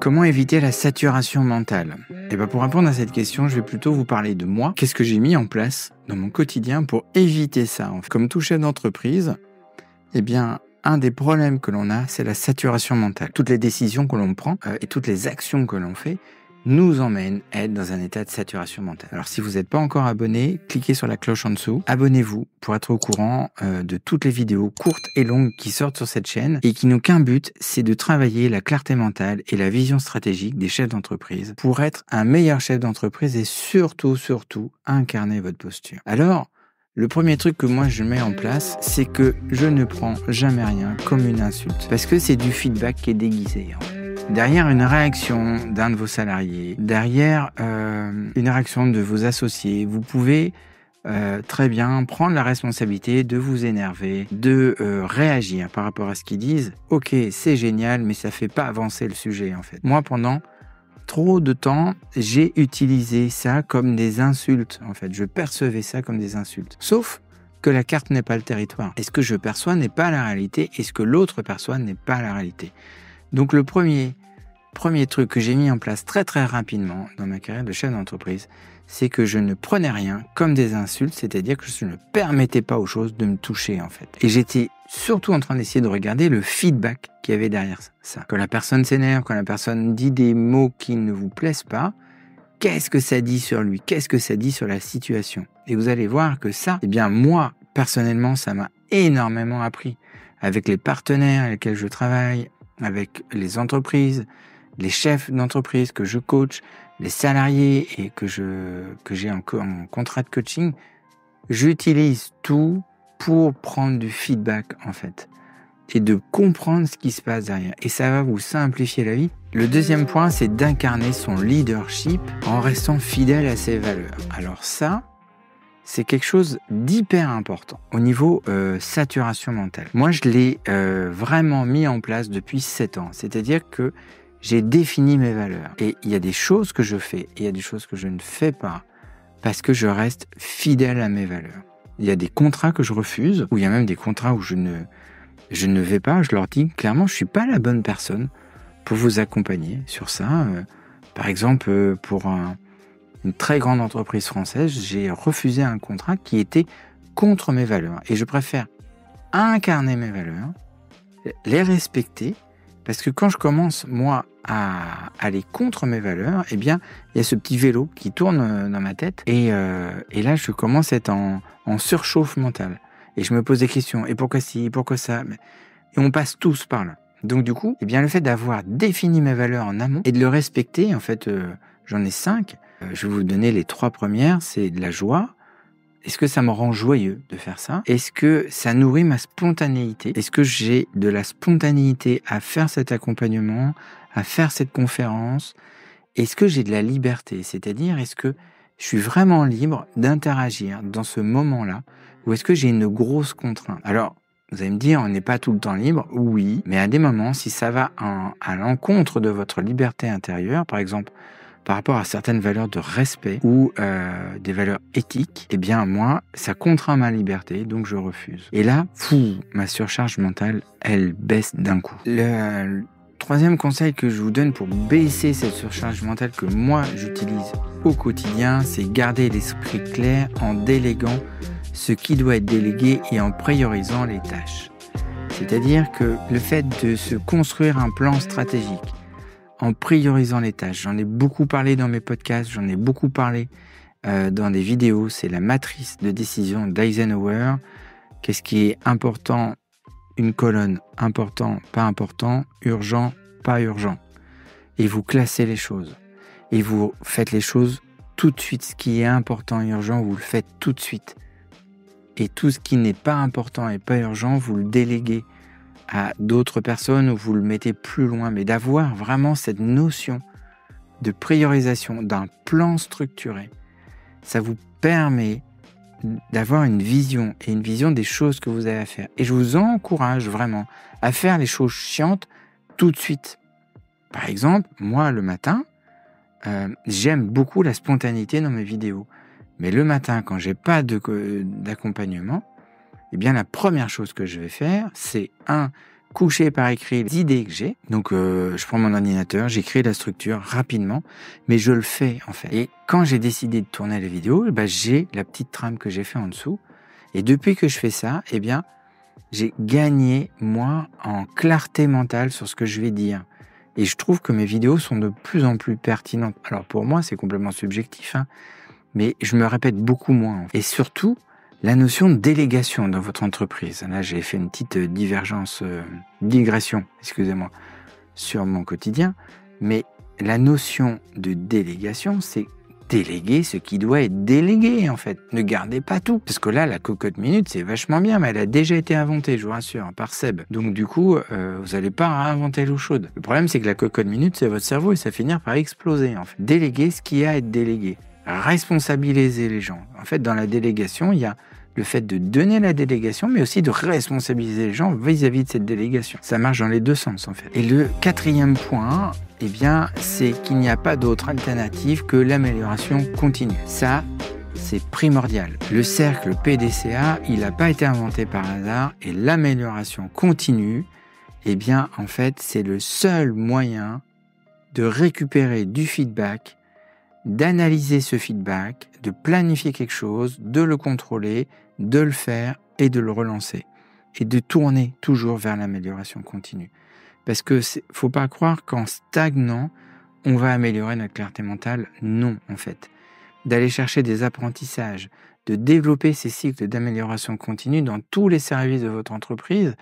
Comment éviter la saturation mentale? Et pour répondre à cette question, je vais plutôt vous parler de moi. Qu'est-ce que j'ai mis en place dans mon quotidien pour éviter ça? Comme tout chef d'entreprise, un des problèmes que l'on a, c'est la saturation mentale. Toutes les décisions que l'on prend et toutes les actions que l'on fait nous emmènent à être dans un état de saturation mentale. Alors si vous n'êtes pas encore abonné, cliquez sur la cloche en dessous, abonnez-vous pour être au courant de toutes les vidéos courtes et longues qui sortent sur cette chaîne et qui n'ont qu'un but, c'est de travailler la clarté mentale et la vision stratégique des chefs d'entreprise pour être un meilleur chef d'entreprise et surtout, incarner votre posture. Alors, le premier truc que moi je mets en place, c'est que je ne prends jamais rien comme une insulte. Parce que c'est du feedback qui est déguisé. Derrière une réaction d'un de vos salariés, derrière une réaction de vos associés, vous pouvez très bien prendre la responsabilité de vous énerver, de réagir par rapport à ce qu'ils disent. Ok, c'est génial, mais ça ne fait pas avancer le sujet en fait. Moi, pendant trop de temps, j'ai utilisé ça comme des insultes. En fait, je percevais ça comme des insultes. Sauf que la carte n'est pas le territoire. Et ce que je perçois n'est pas la réalité, et ce que l'autre perçoit n'est pas la réalité. Donc le premier truc que j'ai mis en place très très rapidement dans ma carrière de chef d'entreprise, c'est que je ne prenais rien comme des insultes, c'est-à-dire que je ne permettais pas aux choses de me toucher en fait. Et j'étais surtout en train d'essayer de regarder le feedback qu'il y avait derrière ça. Quand la personne s'énerve, quand la personne dit des mots qui ne vous plaisent pas, qu'est-ce que ça dit sur lui? Qu'est-ce que ça dit sur la situation? Et vous allez voir que ça, moi, personnellement, ça m'a énormément appris. Avec les partenaires avec lesquels je travaille, avec les entreprises, les chefs d'entreprise que je coach, les salariés et que j'ai en contrat de coaching, j'utilise tout pour prendre du feedback en fait et de comprendre ce qui se passe derrière. Et ça va vous simplifier la vie. Le deuxième point, c'est d'incarner son leadership en restant fidèle à ses valeurs. Alors ça, c'est quelque chose d'hyper important au niveau saturation mentale. Moi, je l'ai vraiment mis en place depuis 7 ans. C'est-à-dire que j'ai défini mes valeurs. Et il y a des choses que je fais et il y a des choses que je ne fais pas parce que je reste fidèle à mes valeurs. Il y a des contrats que je refuse, ou il y a même des contrats où je ne vais pas. Je leur dis clairement, je ne suis pas la bonne personne pour vous accompagner sur ça. Par exemple, pour une très grande entreprise française, j'ai refusé un contrat qui était contre mes valeurs. Et je préfère incarner mes valeurs, les respecter, parce que quand je commence, moi, à aller contre mes valeurs, il y a ce petit vélo qui tourne dans ma tête. Et là, je commence à être en surchauffe mentale. Et je me pose des questions. Et pourquoi ci, pourquoi ça? Et on passe tous par là. Donc du coup, le fait d'avoir défini mes valeurs en amont et de le respecter, en fait, j'en ai 5. Je vais vous donner les 3 premières. C'est de la joie. Est-ce que ça me rend joyeux de faire ça? Est-ce que ça nourrit ma spontanéité? Est-ce que j'ai de la spontanéité à faire cet accompagnement, à faire cette conférence? Est-ce que j'ai de la liberté? C'est-à-dire, est-ce que je suis vraiment libre d'interagir dans ce moment-là? Ou est-ce que j'ai une grosse contrainte? Alors, vous allez me dire, on n'est pas tout le temps libre. Oui, mais à des moments, si ça va à l'encontre de votre liberté intérieure, par exemple, par rapport à certaines valeurs de respect ou des valeurs éthiques, moi, ça contraint ma liberté, donc je refuse. Et là, ma surcharge mentale, elle baisse d'un coup. Le troisième conseil que je vous donne pour baisser cette surcharge mentale que moi, j'utilise au quotidien, c'est garder l'esprit clair en déléguant ce qui doit être délégué et en priorisant les tâches. C'est-à-dire que le fait de se construire un plan stratégique, en priorisant les tâches. J'en ai beaucoup parlé dans mes podcasts, j'en ai beaucoup parlé dans des vidéos. C'est la matrice de décision d'Eisenhower. Qu'est-ce qui est important? Une colonne, important, pas important, urgent, pas urgent. Et vous classez les choses. Et vous faites les choses tout de suite. Ce qui est important et urgent, vous le faites tout de suite. Et tout ce qui n'est pas important et pas urgent, vous le déléguez à d'autres personnes ou vous le mettez plus loin, mais d'avoir vraiment cette notion de priorisation, d'un plan structuré, ça vous permet d'avoir une vision et une vision des choses que vous avez à faire. Et je vous encourage vraiment à faire les choses chiantes tout de suite. Par exemple, moi le matin, j'aime beaucoup la spontanéité dans mes vidéos. Mais le matin, quand j'ai pas d'accompagnement, la première chose que je vais faire, c'est coucher par écrit les idées que j'ai. Donc, je prends mon ordinateur, j'écris la structure rapidement, mais je le fais en fait. Et quand j'ai décidé de tourner la vidéo, j'ai la petite trame que j'ai fait en dessous. Et depuis que je fais ça, j'ai gagné, moi, en clarté mentale sur ce que je vais dire. Et je trouve que mes vidéos sont de plus en plus pertinentes. Alors pour moi, c'est complètement subjectif, mais je me répète beaucoup moins. Et surtout, la notion de délégation dans votre entreprise. Là, j'ai fait une petite digression, excusez-moi, sur mon quotidien. Mais la notion de délégation, c'est déléguer ce qui doit être délégué, en fait. Ne gardez pas tout. Parce que là, la cocotte minute, c'est vachement bien, mais elle a déjà été inventée, je vous rassure, par Seb. Donc, du coup, vous n'allez pas réinventer l'eau chaude. Le problème, c'est que la cocotte minute, c'est votre cerveau et ça finit par exploser, en fait. Déléguer ce qui a à être délégué. Responsabiliser les gens. En fait, dans la délégation, il y a le fait de donner la délégation, mais aussi de responsabiliser les gens vis-à-vis de cette délégation. Ça marche dans les deux sens, en fait. Et le quatrième point, c'est qu'il n'y a pas d'autre alternative que l'amélioration continue. Ça, c'est primordial. Le cercle PDCA, il n'a pas été inventé par hasard, et l'amélioration continue, en fait, c'est le seul moyen de récupérer du feedback, d'analyser ce feedback, de planifier quelque chose, de le contrôler, de le faire et de le relancer. Et de tourner toujours vers l'amélioration continue. Parce que faut pas croire qu'en stagnant, on va améliorer notre clarté mentale. Non, en fait. D'aller chercher des apprentissages, de développer ces cycles d'amélioration continue dans tous les services de votre entreprise.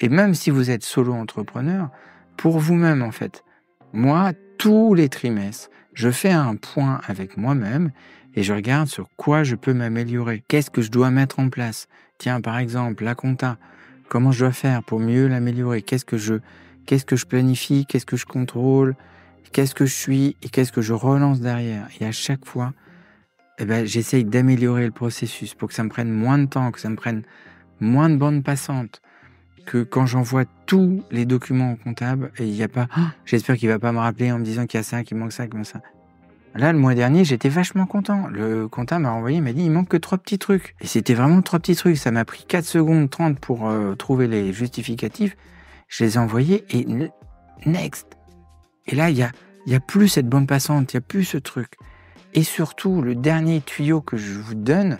Et même si vous êtes solo-entrepreneur, pour vous-même, en fait. Moi, tous les trimestres, je fais un point avec moi-même et je regarde sur quoi je peux m'améliorer. Qu'est-ce que je dois mettre en place? Tiens, par exemple, la compta. Comment je dois faire pour mieux l'améliorer? Qu'est-ce que je planifie? Qu'est-ce que je contrôle? Qu'est-ce que je suis? Et qu'est-ce que je relance derrière? Et à chaque fois, j'essaye d'améliorer le processus pour que ça me prenne moins de temps, que ça me prenne moins de bande passante. Que quand j'envoie tous les documents au comptable, et il n'y a pas j'espère qu'il ne va pas me rappeler en me disant qu'il y a ça, qu'il manque ça, qu'il manque ça. Là, le mois dernier, j'étais vachement content. Le comptable m'a renvoyé, il m'a dit, il manque que 3 petits trucs. Et c'était vraiment 3 petits trucs. Ça m'a pris 4 secondes 30 pour trouver les justificatifs. Je les ai envoyés et next. Et là, il y a plus cette bande passante, il n'y a plus ce truc. Et surtout, le dernier tuyau que je vous donne,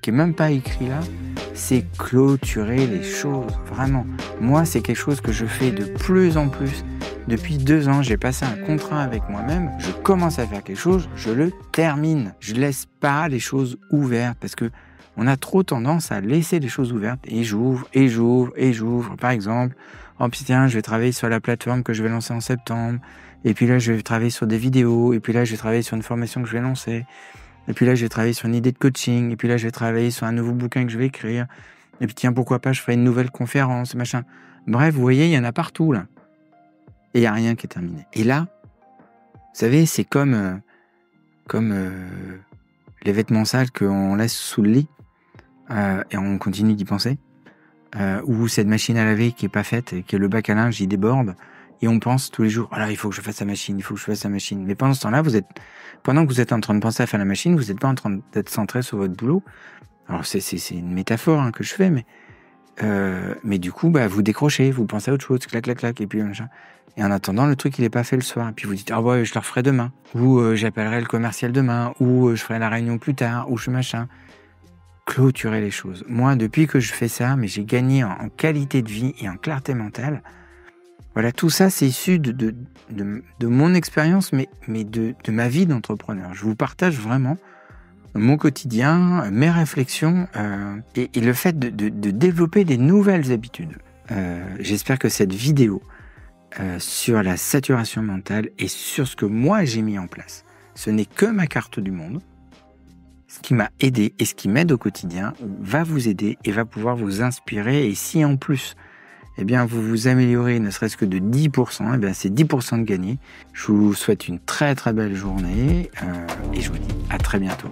qui n'est même pas écrit là, c'est clôturer les choses, vraiment. Moi, c'est quelque chose que je fais de plus en plus. Depuis 2 ans, j'ai passé un contrat avec moi-même. Je commence à faire quelque chose, je le termine. Je laisse pas les choses ouvertes parce que on a trop tendance à laisser les choses ouvertes. Et j'ouvre. Par exemple, tiens, je vais travailler sur la plateforme que je vais lancer en septembre. Et puis là, je vais travailler sur des vidéos. Et puis là, je vais travailler sur une formation que je vais lancer. Et puis là, je vais travailler sur une idée de coaching. Et puis là, je vais travailler sur un nouveau bouquin que je vais écrire. Et puis tiens, pourquoi pas, je ferai une nouvelle conférence, machin. Bref, vous voyez, il y en a partout, là. Et il n'y a rien qui est terminé. Et là, vous savez, c'est comme les vêtements sales qu'on laisse sous le lit et on continue d'y penser. Ou cette machine à laver qui n'est pas faite et que le bac à linge, il déborde. Et on pense tous les jours, il faut que je fasse la machine, il faut que je fasse la machine. Mais pendant ce temps-là, pendant que vous êtes en train de penser à faire la machine, vous n'êtes pas en train d'être centré sur votre boulot. Alors, c'est une métaphore que je fais, mais du coup, vous décrochez, vous pensez à autre chose, clac, clac, clac, et puis machin. Et en attendant, le truc, il n'est pas fait le soir. Et puis vous dites, je le referai demain. Ou j'appellerai le commercial demain. Ou je ferai la réunion plus tard. Ou je machin. Clôturer les choses. Moi, depuis que je fais ça, mais j'ai gagné en qualité de vie et en clarté mentale. Voilà, tout ça, c'est issu de mon expérience, mais de ma vie d'entrepreneur. Je vous partage vraiment mon quotidien, mes réflexions et le fait de développer des nouvelles habitudes. J'espère que cette vidéo sur la saturation mentale et sur ce que moi j'ai mis en place, ce n'est que ma carte du monde. Ce qui m'a aidé et ce qui m'aide au quotidien va vous aider et va pouvoir vous inspirer. Et si en plus, vous vous améliorez ne serait-ce que de 10%, c'est 10% de gagné. Je vous souhaite une très très belle journée et je vous dis à très bientôt.